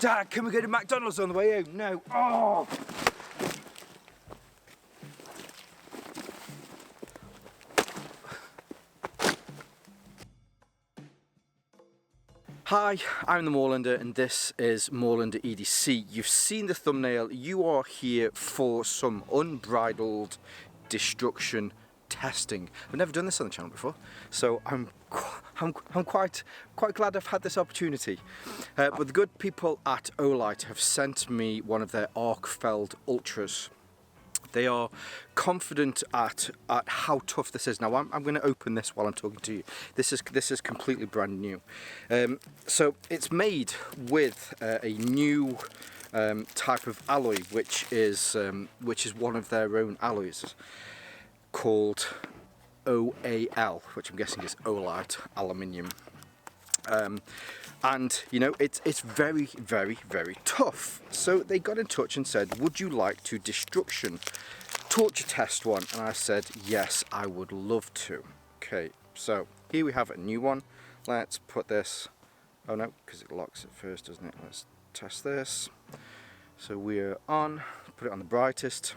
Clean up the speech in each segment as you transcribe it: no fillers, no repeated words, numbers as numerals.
Dad, can we go to McDonald's on the way home? No. Oh! Hi, I'm the Moorlander and this is Moorlander EDC. You've seen the thumbnail, you are here for some unbridled destruction testing. I've never done this on the channel before, so I'm quite glad I've had this opportunity. But the good people at Olight have sent me one of their Arkfeld Ultras. They are confident at how tough this is. Now I'm going to open this while I'm talking to you. This is completely brand new. So it's made with a new type of alloy, which is one of their own alloys, called OAL, which I'm guessing is Olight Aluminium. And you know, it's very tough. So they got in touch and said, would you like to destruction torture test one? And I said, yes, I would love to. Okay, so here we have a new one. Let's put this, oh no, because it locks at first, doesn't it? Let's test this. So we're on, put it on the brightest.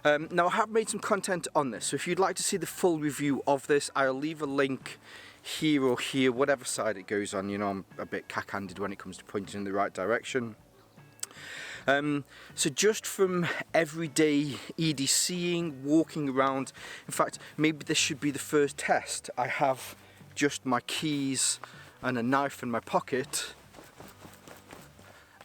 Now I have made some content on this, so if you'd like to see the full review of this, I'll leave a link here or here, whatever side it goes on. You know, I'm a bit cack-handed when it comes to pointing in the right direction. So just from everyday EDCing, walking around, in fact maybe this should be the first test. I have just my keys and a knife in my pocket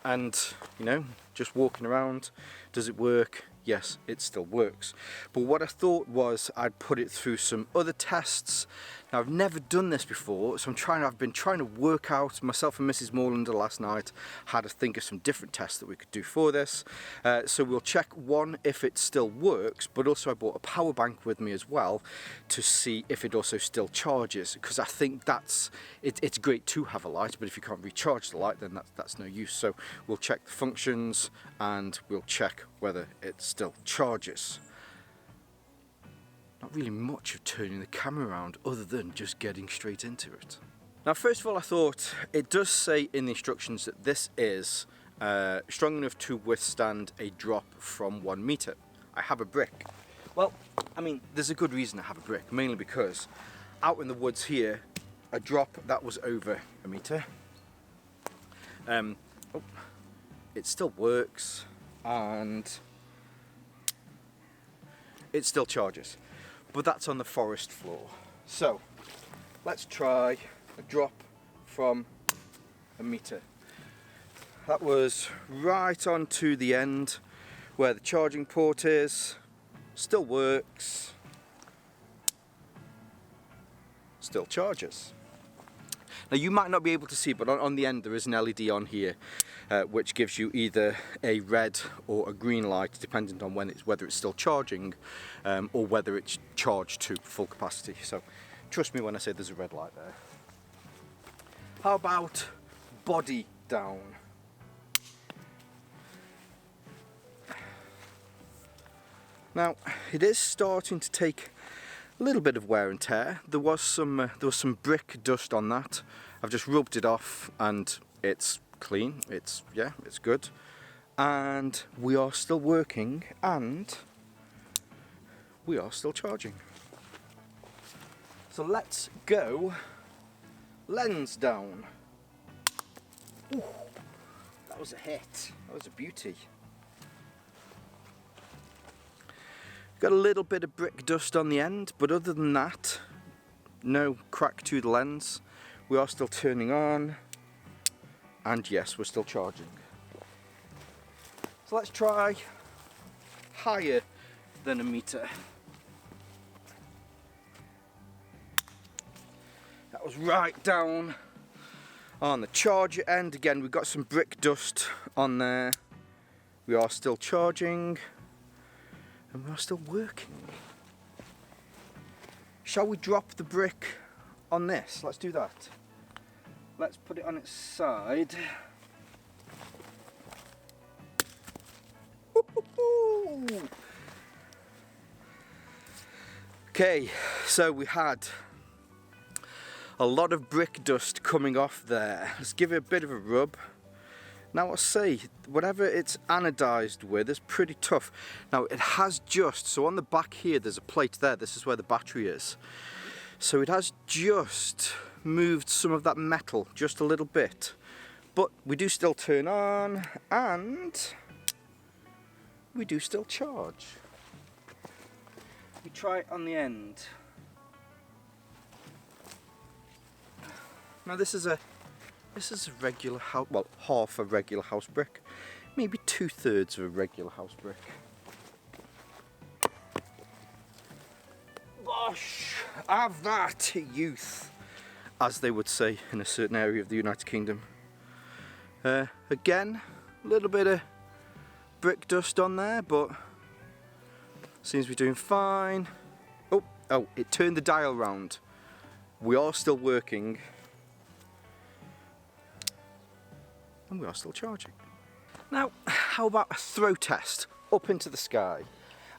and, you know, just walking around. Does it work? Yes, it still works. But what I thought was I'd put it through some other tests. Now I've never done this before, so I've been trying to work out, myself and Mrs. Moorlander last night had to think of some different tests that we could do for this. So we'll check one, if it still works, but also I bought a power bank with me as well to see if it also still charges, because I think it's great to have a light, but if you can't recharge the light, then that's no use. So we'll check the functions and we'll check whether it still charges. Not really much of turning the camera around other than just getting straight into it. Now first of all, I thought it does say in the instructions that this is strong enough to withstand a drop from 1 meter. I have a brick. Well, I mean, there's a good reason I have a brick, mainly because out in the woods here, a drop that was over 1 meter. It still works and it still charges. But that's on the forest floor. So let's try a drop from 1 meter. That was right on to the end where the charging port is. Still works. Still charges. Now you might not be able to see, but on the end there is an LED on here which gives you either a red or a green light depending on whether it's still charging or whether it's charged to full capacity. So trust me when I say there's a red light there. How about body down? Now it is starting to take a little bit of wear and tear. There was some brick dust on that. I've just rubbed it off and it's clean. It's good. And we are still working and we are still charging. So let's go lens down. Ooh, that was a hit. That was a beauty. Got a little bit of brick dust on the end, but other than that, no crack to the lens. We are still turning on, and yes, we're still charging. So let's try higher than 1 meter. That was right down on the charger end. Again, we've got some brick dust on there. We are still charging. And we're still working. Shall we drop the brick on this? Let's do that. Let's put it on its side. Okay, so we had a lot of brick dust coming off there. Let's give it a bit of a rub. Now I say, whatever it's anodized with is pretty tough. Now it has just, so on the back here there's a plate there, this is where the battery is. So it has just moved some of that metal, just a little bit. But we do still turn on, and we do still charge. We try it on the end. Now this is a regular house, well, half a regular house brick, maybe 2/3 of a regular house brick. Bosh! Have that, youth, as they would say in a certain area of the United Kingdom. Again, a little bit of brick dust on there, but seems to be doing fine. Oh, it turned the dial round. We are still working. And we are still charging. Now, how about a throw test up into the sky?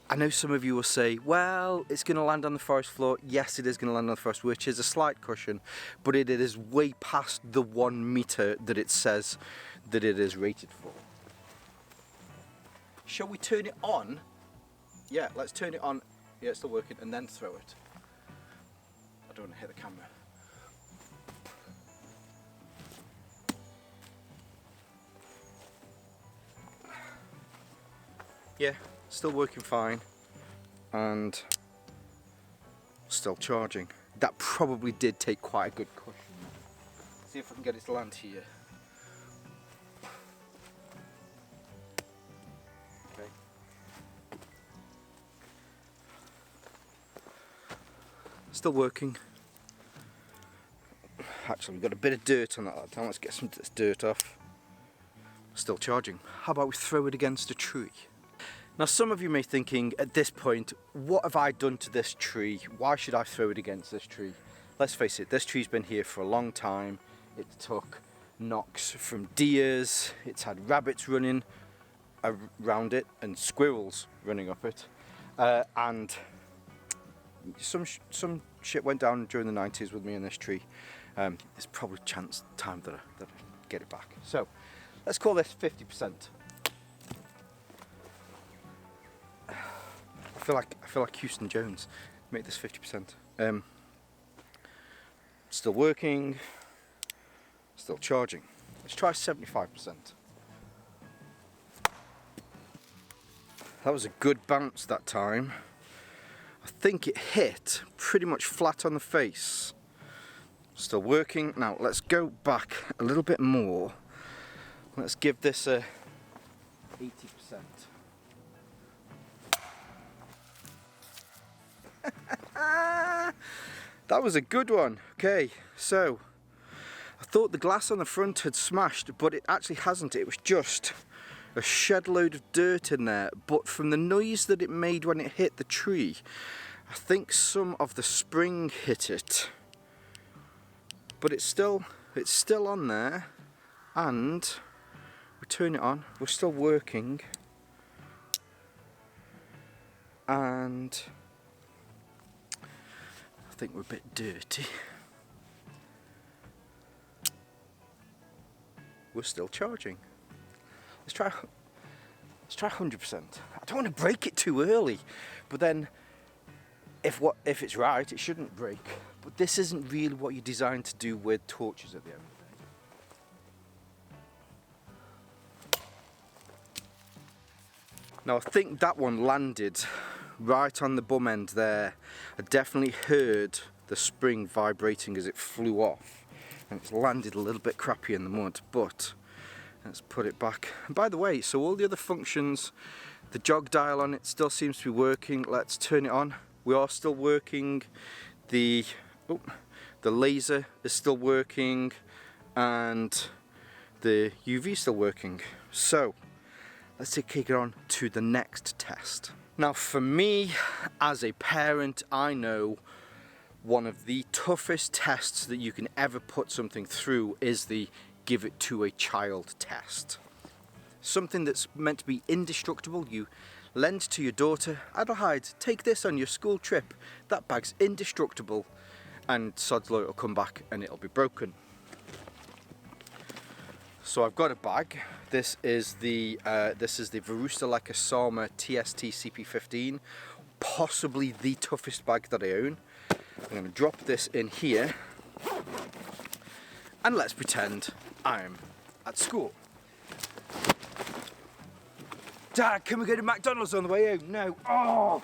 I know some of you will say, well, it's going to land on the forest floor. Yes, it is going to land on the forest, which is a slight cushion, but it is way past the 1 meter that it says that it is rated for. Shall we turn it on? Yeah, let's turn it on. Yeah, it's still working, and then throw it. I don't want to hit the camera. Yeah, still working fine, and still charging. That probably did take quite a good cushion. See if I can get it to land here. Okay. Still working. Actually, we've got a bit of dirt on that time. Let's get some of this dirt off. Still charging. How about we throw it against a tree? Now some of you may be thinking at this point, what have I done to this tree? Why should I throw it against this tree? Let's face it, this tree's been here for a long time. It took knocks from deers, it's had rabbits running around it and squirrels running up it. And some shit went down during the 90s with me in this tree. There's probably time that I get it back. So let's call this 50%. I feel like Houston Jones. Make this 50%. Still working. Still charging. Let's try 75%. That was a good bounce that time. I think it hit pretty much flat on the face. Still working. Now let's go back a little bit more. Let's give this a 80%. That was a good one. Okay, so I thought the glass on the front had smashed, but it actually hasn't. It was just a shed load of dirt in there, but from the noise that it made when it hit the tree, I think some of the spring hit it. But it's still on there, and we turn it on, we're still working, and I think we're a bit dirty. We're still charging. Let's try 100%. I don't want to break it too early, but then if it's right, it shouldn't break. But this isn't really what you're designed to do with torches at the end of the day. Now I think that one landed right on the bum end there. I definitely heard the spring vibrating as it flew off, and it's landed a little bit crappy in the mud, but let's put it back. And by the way, so all the other functions, the jog dial on it still seems to be working. Let's turn it on. We are still working. The laser is still working, and the UV is still working. So let's kick it on to the next test. Now for me, as a parent, I know one of the toughest tests that you can ever put something through is the give it to a child test. Something that's meant to be indestructible. You lend to your daughter, Adelheid, take this on your school trip. That bag's indestructible, and sod's law, it'll come back and it'll be broken. So I've got a bag. This is the Verusta Leica Sama TST CP15, possibly the toughest bag that I own. I'm going to drop this in here, and let's pretend I'm at school. Dad, can we go to McDonald's on the way home? No. Oh!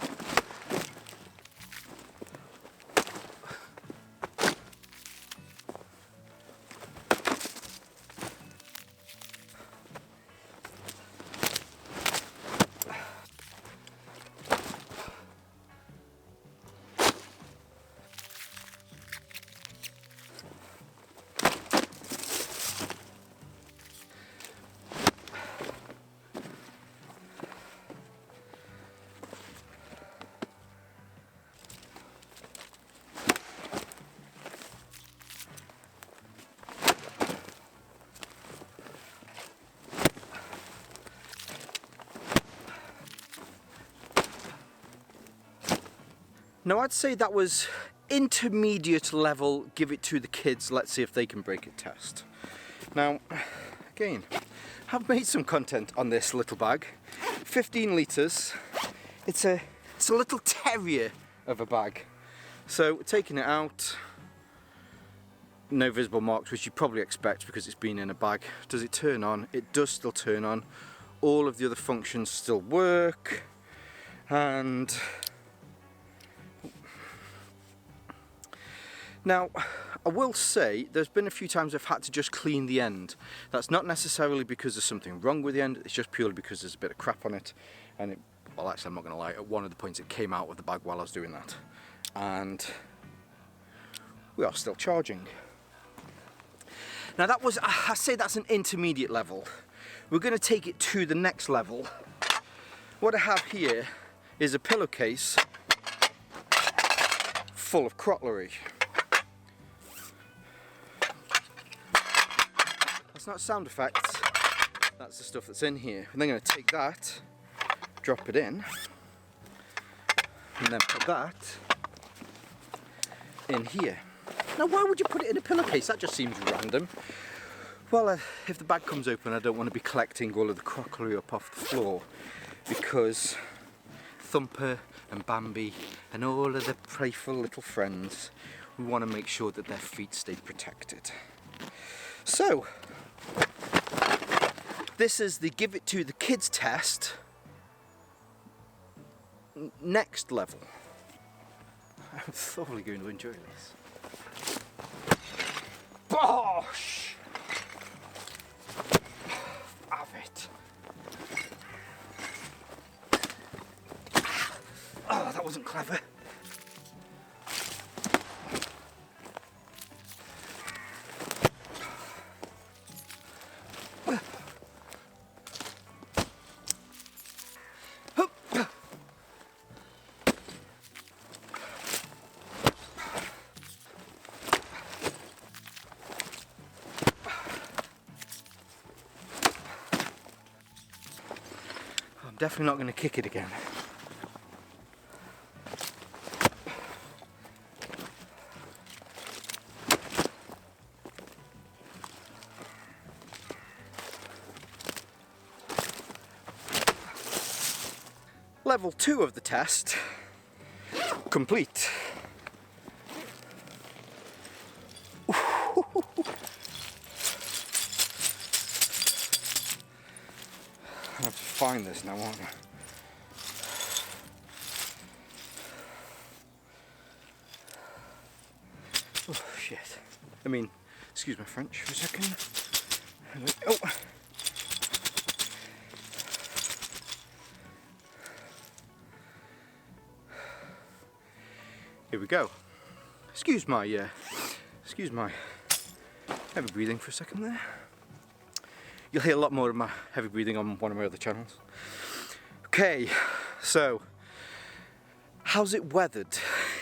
Now I'd say that was intermediate level, give it to the kids, let's see if they can break it test. Now, again, I've made some content on this little bag. 15 litres. It's a little terrier of a bag. So taking it out, no visible marks, which you probably expect because it's been in a bag. Does it turn on? It does still turn on. All of the other functions still work, and now, I will say there's been a few times I've had to just clean the end. That's not necessarily because there's something wrong with the end, it's just purely because there's a bit of crap on it. And well, actually, I'm not going to lie, at one of the points it came out of the bag while I was doing that. And we are still charging. Now that was, I say that's an intermediate level. We're going to take it to the next level. What I have here is a pillowcase full of crotlery. That's not sound effects, that's the stuff that's in here. And then I'm going to take that, drop it in, and then put that in here. Now why would you put it in a pillowcase? That just seems random. Well, if the bag comes open, I don't want to be collecting all of the crockery up off the floor, because Thumper and Bambi and all of the playful little friends, we want to make sure that their feet stay protected. So, this is the give it to the kids test next level. I'm thoroughly going to enjoy this. Bosh! Have it. Oh, that wasn't clever. I'm definitely not going to kick it again. Level 2 of the test complete. I have to find this now, aren't I? Oh shit. I mean, excuse my French for a second. Oh. Here we go. Excuse my heavy breathing for a second there. You'll hear a lot more of my heavy breathing on one of my other channels. Okay, so how's it weathered?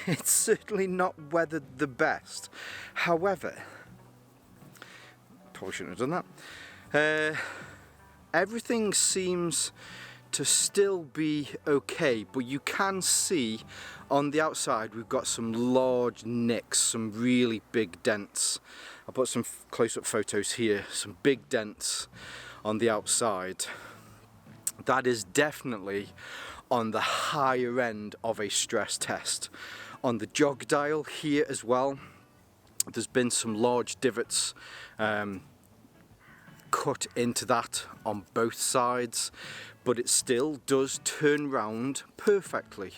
It's certainly not weathered the best. However, probably shouldn't have done that. Everything seems to still be okay, but you can see on the outside we've got some large nicks, some really big dents. I'll put some close-up photos here, some big dents on the outside. That is definitely on the higher end of a stress test. On the jog dial here as well, there's been some large divots cut into that on both sides, but it still does turn round perfectly.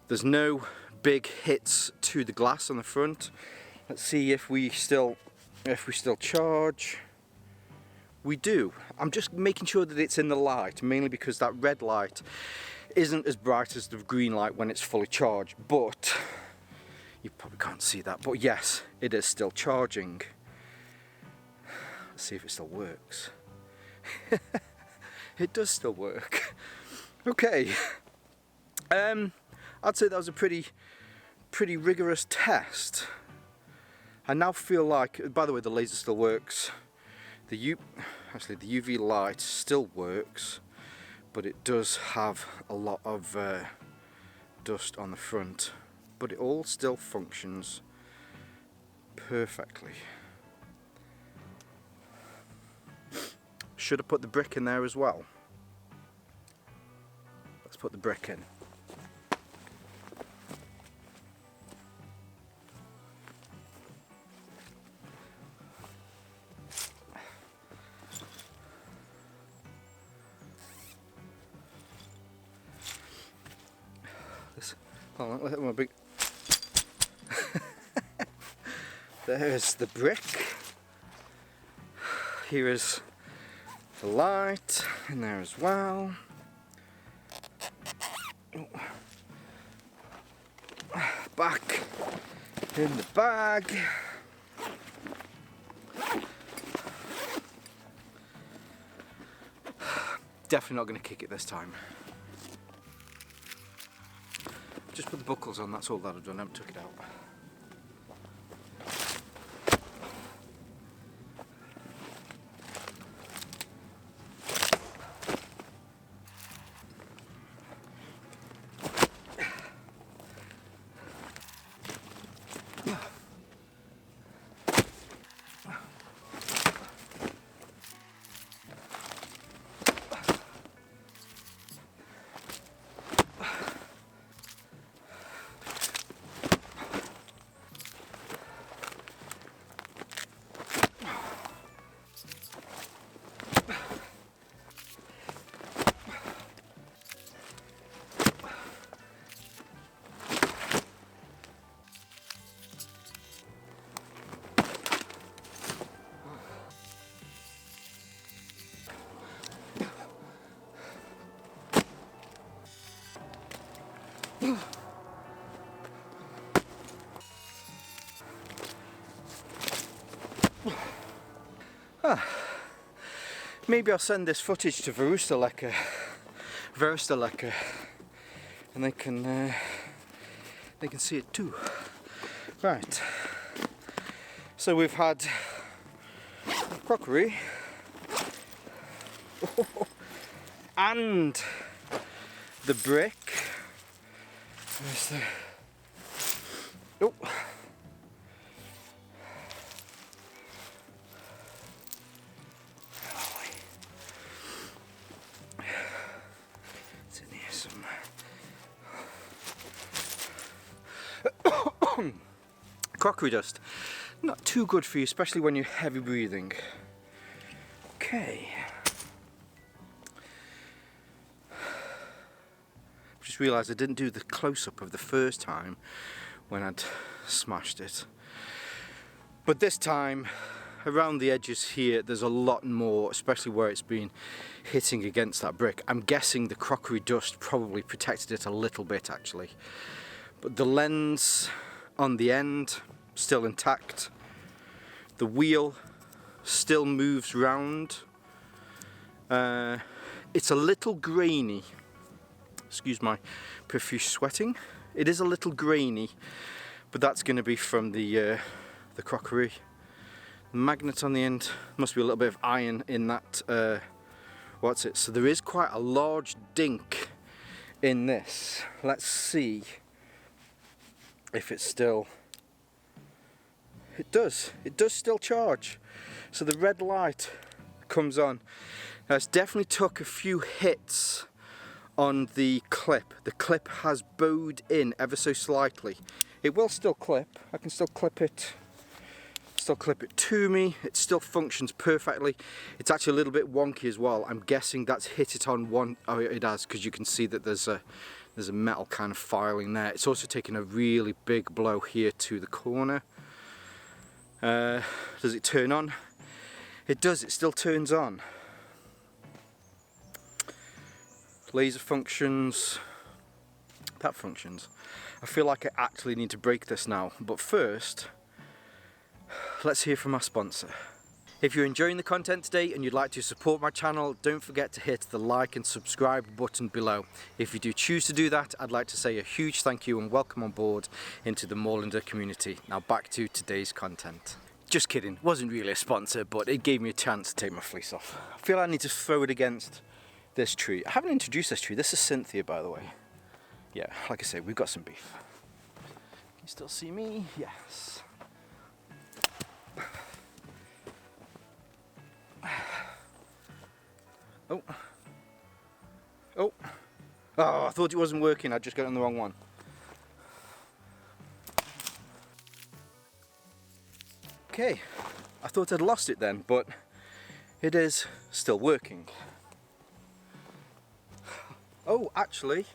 There's no big hits to the glass on the front. Let's see if we still charge. We do. I'm just making sure that it's in the light, mainly because that red light isn't as bright as the green light when it's fully charged, but you probably can't see that, but yes, it is still charging. Let's see if it still works. It does still work. Okay. I'd say that was a pretty rigorous test. I now feel like, by the way, the laser still works. The UV light still works, but it does have a lot of dust on the front, but it all still functions perfectly. Should have put the brick in there as well. Let's put the brick in. Hold on, let me big. There's the brick. Here is the light in there as well. Back in the bag. Definitely not going to kick it this time. Just put the buckles on, that's all that I've done, I haven't took it out. Maybe I'll send this footage to Verustaleka, and they can see it too. Right. So we've had crockery and the brick. Where's the? Oh. Crockery dust, not too good for you, especially when you're heavy breathing. Okay. Just realised I didn't do the close-up of the first time when I'd smashed it. But this time, around the edges here, there's a lot more, especially where it's been hitting against that brick. I'm guessing the crockery dust probably protected it a little bit actually. But the lens on the end, still intact. The wheel still moves round. It's a little grainy. Excuse my profuse sweating. It is a little grainy, but that's going to be from the crockery. The magnet on the end, must be a little bit of iron in that what's it? So there is quite a large dink in this. Let's see if it's still, it does still charge. So the red light comes on. Now it's definitely took a few hits on the clip. The clip has bowed in ever so slightly. It will still clip. I can still clip it to me. It still functions perfectly. It's actually a little bit wonky as well. I'm guessing that's hit it on one. Oh, it has, because you can see that there's a metal kind of filing there. It's also taken a really big blow here to the corner. Does it turn on? It does. It still turns on. Laser functions. That functions. I feel like I actually need to break this now, but first, let's hear from our sponsor. If you're enjoying the content today and you'd like to support my channel, don't forget to hit the like and subscribe button below. If you do choose to do that, I'd like to say a huge thank you and welcome on board into the Moorlander community. Now back to today's content. Just kidding, wasn't really a sponsor, but it gave me a chance to take my fleece off. I feel I need to throw it against this tree. I haven't introduced this tree. This is Cynthia, by the way. Yeah, like I say, we've got some beef. Can you still see me? Yes. Oh. Oh. Oh, I thought it wasn't working. I just got it on the wrong one. Okay. I thought I'd lost it then, but it is still working. Oh, actually,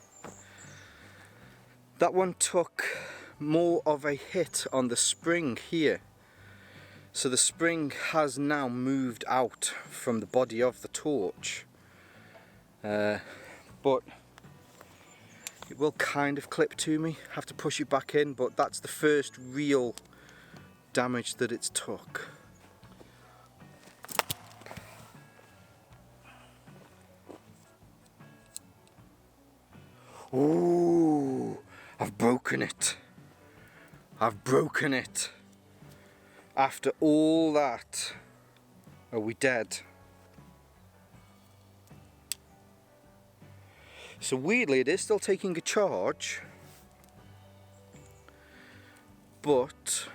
that one took more of a hit on the spring here. So the spring has now moved out from the body of the torch. But it will kind of clip to me. Have to push it back in, but that's the first real damage that it's took. Ooh, I've broken it. I've broken it. After all that, are we dead? So weirdly, it is still taking a charge, but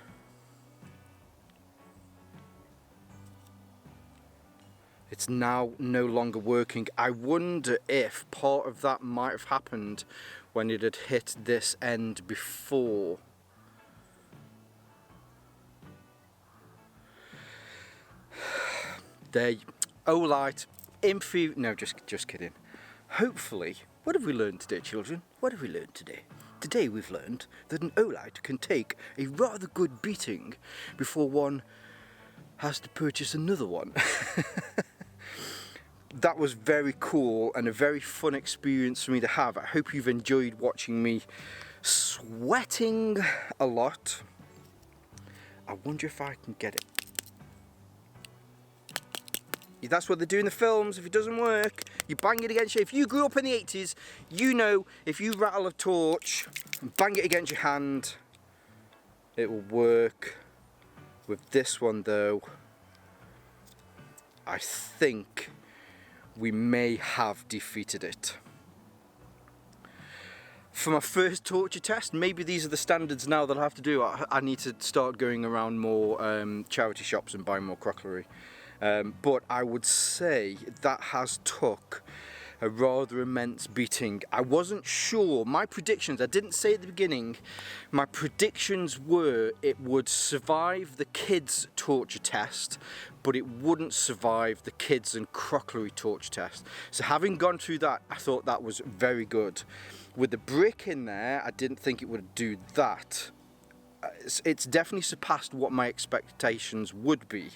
it's now no longer working. I wonder if part of that might have happened when it had hit this end before. There, Olight, no, just kidding. Hopefully, what have we learned today, children? What have we learned today? Today we've learned that an Olight can take a rather good beating before one has to purchase another one. That was very cool and a very fun experience for me to have. I hope you've enjoyed watching me sweating a lot. I wonder if I can get it. That's what they do in the films. If it doesn't work, you bang it against you. If you grew up in the 80s, you know if you rattle a torch and bang it against your hand, it will work. With this one though, I think we may have defeated it. For my first torture test, maybe these are the standards now that I have to do. I need to start going around more charity shops and buying more crockery. But I would say that has took a rather immense beating. I wasn't sure. My predictions, I didn't say at the beginning, my predictions were it would survive the kids' torture test, but it wouldn't survive the kids and crockery torture test. So having gone through that, I thought that was very good. With the brick in there, I didn't think it would do that. It's definitely surpassed what my expectations would be,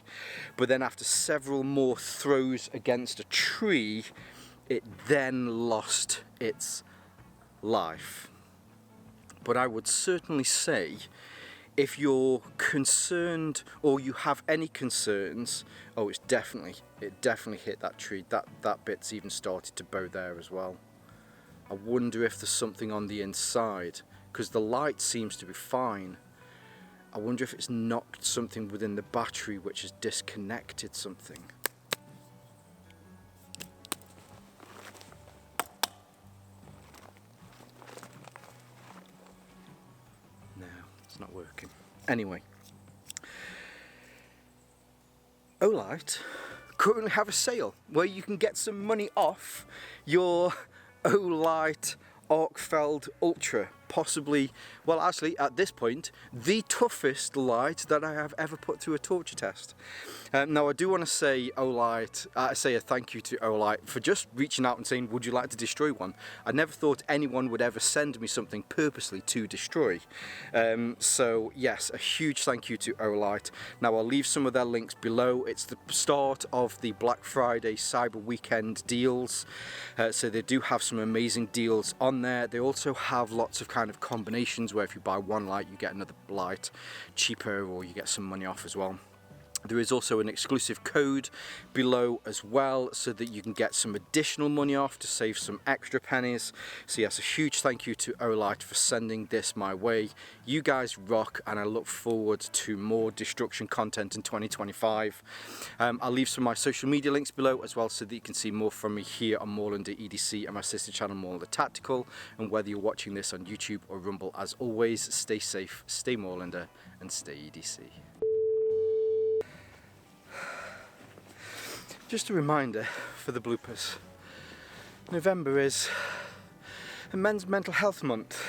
but then after several more throws against a tree, it then lost its life. But I would certainly say, if you're concerned or you have any concerns, oh, it definitely hit that tree. That bit's even started to bow there as well. I wonder if there's something on the inside, because the light seems to be fine. I wonder if it's knocked something within the battery which has disconnected something. It's not working. Anyway, Olight currently have a sale where you can get some money off your Olight Arkfeld Ultra. Possibly, well actually at this point, the toughest light that I have ever put through a torture test. Now I do want to say say a thank you to Olight for just reaching out and saying, would you like to destroy one? I never thought anyone would ever send me something purposely to destroy. So yes, a huge thank you to Olight. Now I'll leave some of their links below. It's the start of the Black Friday Cyber Weekend deals. So they do have some amazing deals on there. They also have lots of kind of combinations where if you buy one light you get another light cheaper, or you get some money off as well. There is also an exclusive code below as well, so that you can get some additional money off to save some extra pennies. So yes, a huge thank you to Olight for sending this my way. You guys rock, and I look forward to more destruction content in 2025. I'll leave some of my social media links below as well, so that you can see more from me here on Moorlander EDC and my sister channel Moorlander Tactical. And whether you're watching this on YouTube or Rumble, as always, stay safe, stay Moorlander, and stay EDC. Just a reminder for the bloopers, November is a Men's Mental Health Month.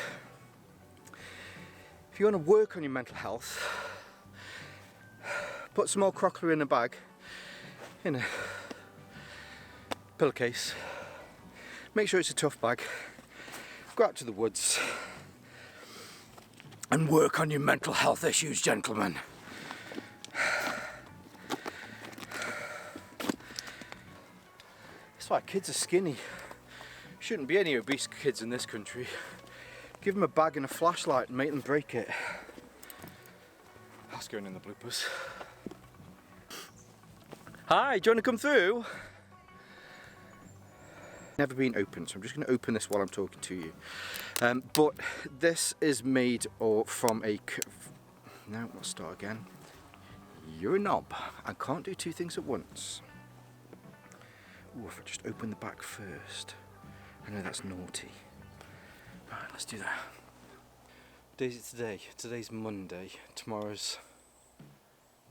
If you want to work on your mental health, put some more crockery in a bag, in a pillowcase, make sure it's a tough bag, go out to the woods and work on your mental health issues, gentlemen. That's why kids are skinny. Shouldn't be any obese kids in this country. Give them a bag and a flashlight and make them break it. That's going in the bloopers. Hi, do you want to come through? Never been opened, so I'm just going to open this while I'm talking to you. But this is made from a... No, let's start again. You're a knob. I can't do two things at once. Ooh, if I just open the back first. I know that's naughty. Right, let's do that. What day is it today? Today's Monday. Tomorrow's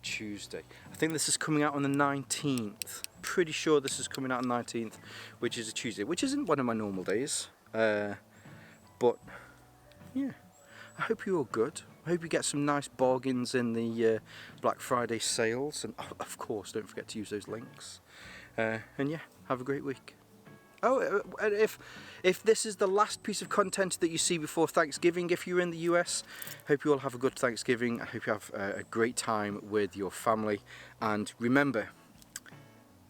Tuesday. I think this is coming out on the 19th. Pretty sure this is coming out on the 19th, which is a Tuesday, which isn't one of my normal days. But yeah, I hope you're all good. I hope you get some nice bargains in the Black Friday sales, and of course don't forget to use those links. And yeah, have a great week. Oh, if this is the last piece of content that you see before Thanksgiving, if you're in the US, hope you all have a good Thanksgiving. I hope you have a great time with your family. And remember,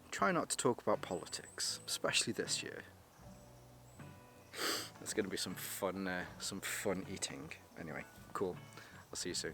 try not to talk about politics, especially this year. There's going to be some fun eating. Anyway, cool. I'll see you soon.